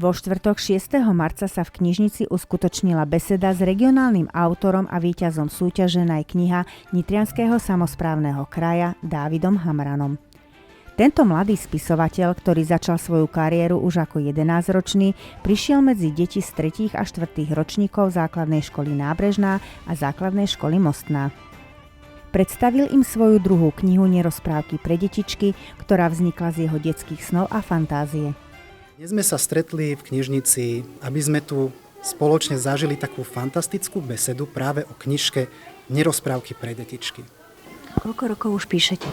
Vo štvrtok 6. marca sa v knižnici uskutočnila beseda s regionálnym autorom a víťazom súťaže Najkniha Nitrianskeho samosprávneho kraja Dávidom Hamranom. Tento mladý spisovateľ, ktorý začal svoju kariéru už ako 11-ročný, prišiel medzi deti z 3. a 4. ročníkov základnej školy Nábrežná a základnej školy Mostná. Predstavil im svoju druhú knihu Nerozprávky pre detičky, ktorá vznikla z jeho detských snov a fantázie. Dnes sme sa stretli v knižnici, aby sme tu spoločne zažili takú fantastickú besedu práve o knižke Nerozprávky pre detičky. Koľko rokov už píšete?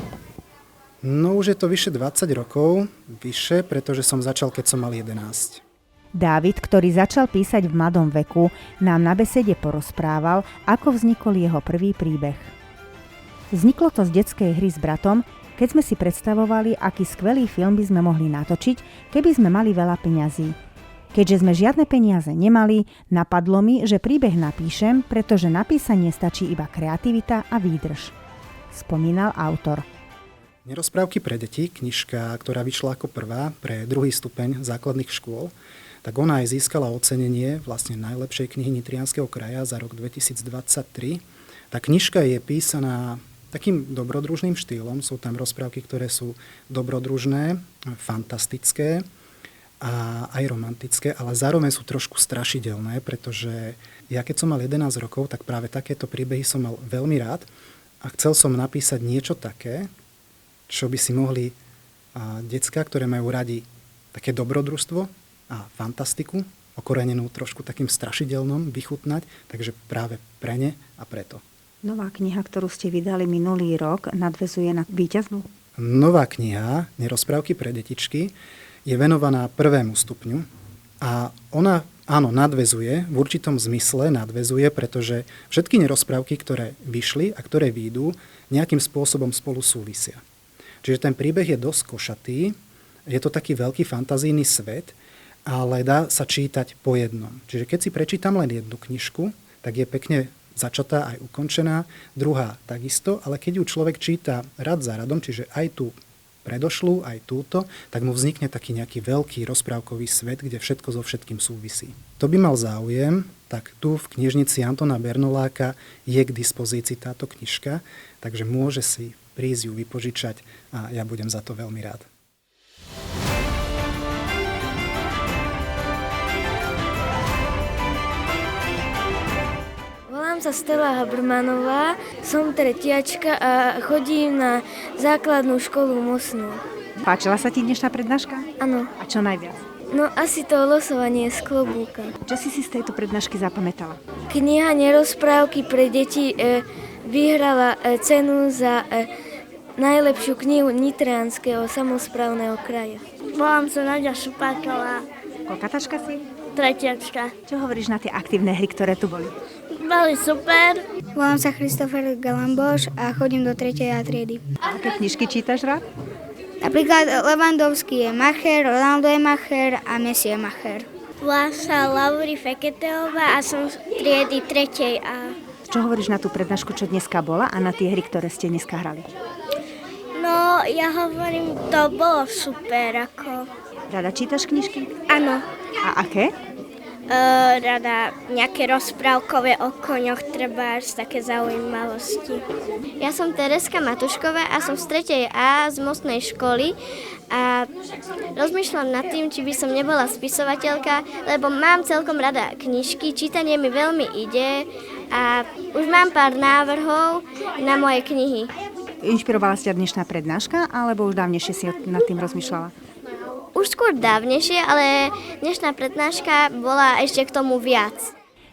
No už je to vyše 20 rokov, pretože som začal, keď som mal 11. Dávid, ktorý začal písať v mladom veku, nám na besede porozprával, ako vznikol jeho prvý príbeh. Vzniklo to z detskej hry s bratom, keď sme si predstavovali, aký skvelý film by sme mohli natočiť, keby sme mali veľa peňazí. Keďže sme žiadne peniaze nemali, napadlo mi, že príbeh napíšem, pretože na písanie stačí iba kreativita a výdrž. Spomínal autor. Nerozprávky pre deti, knižka, ktorá vyšla ako prvá pre 2. stupeň základných škôl, tak ona aj získala ocenenie vlastne najlepšej knihy Nitrianskeho kraja za rok 2023. Tá knižka je písaná takým dobrodružným štýlom. Sú tam rozprávky, ktoré sú dobrodružné, fantastické a aj romantické, ale zároveň sú trošku strašidelné, pretože ja keď som mal 11 rokov, tak práve takéto príbehy som mal veľmi rád a chcel som napísať niečo také, čo by si mohli decká, ktoré majú radi také dobrodružstvo a fantastiku, okorenenú trošku takým strašidelnom, vychutnať, takže práve pre ne a preto. Nová kniha, ktorú ste vydali minulý rok, nadväzuje na víťaznú? Nová kniha Nerozprávky pre detičky je venovaná 1. stupňu a ona, áno, nadväzuje, v určitom zmysle nadväzuje, pretože všetky nerozprávky, ktoré vyšli a ktoré výjdu, nejakým spôsobom spolu súvisia. Čiže ten príbeh je dosť košatý, je to taký veľký fantazijný svet, ale dá sa čítať po jednom. Čiže keď si prečítam len jednu knižku, tak je pekne začatá aj ukončená, druhá takisto, ale keď ju človek číta rad za radom, čiže aj tú predošlú, aj túto, tak mu vznikne taký nejaký veľký rozprávkový svet, kde všetko so všetkým súvisí. To by mal záujem, tak tu v knižnici Antona Bernoláka je k dispozícii táto knižka, takže môže si prísť ju vypožičať a ja budem za to veľmi rád. Volám sa Stella Habrmanová, som tretiačka a chodím na základnú školu Mostnú. Páčila sa ti dnešná prednáška? Áno. A čo najviac? No asi to losovanie z klobúka. Čo si z tejto prednášky zapamätala? Kniha Nerozprávky pre deti vyhrala cenu za najlepšiu knihu Nitrianskeho samosprávneho kraja. Volám sa Naďa Šupáková. Koľkatačka si? Tretiačka. Čo hovoríš na tie aktívne hry, ktoré tu boli? Boli super. Volám sa Christopher Galamboš a chodím do 3. triedy. Aké knižky čítaš rád? Napríklad Levandovský je macher, Ronaldo je macher a Messi je macher. Volám sa Lauri Feketeová a som z triedy 3. A. Čo hovoríš na tú prednášku, čo dneska bola a na tie hry, ktoré ste dneska hrali? No, ja hovorím, to bolo super. Rada čítaš knižky? Áno. A aké? Rada nejaké rozprávkové o koňoch, trebárs, také zaujímavosti. Ja som Tereska Matušková a som z 3. A z Mostnej školy a rozmýšľam nad tým, či by som nebola spisovateľka, lebo mám celkom rada knižky, čítanie mi veľmi ide a už mám pár návrhov na moje knihy. Inšpirovala ťa dnešná prednáška, alebo už dávnejšie si nad tým rozmýšľala? Už skôr dávnejšie, ale dnešná prednáška bola ešte k tomu viac.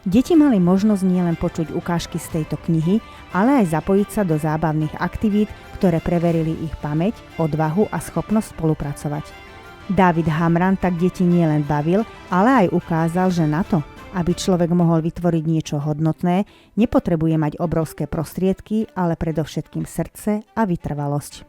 Deti mali možnosť nielen počuť ukážky z tejto knihy, ale aj zapojiť sa do zábavných aktivít, ktoré preverili ich pamäť, odvahu a schopnosť spolupracovať. Dávid Hamran tak deti nielen bavil, ale aj ukázal, že na to, aby človek mohol vytvoriť niečo hodnotné, nepotrebuje mať obrovské prostriedky, ale predovšetkým srdce a vytrvalosť.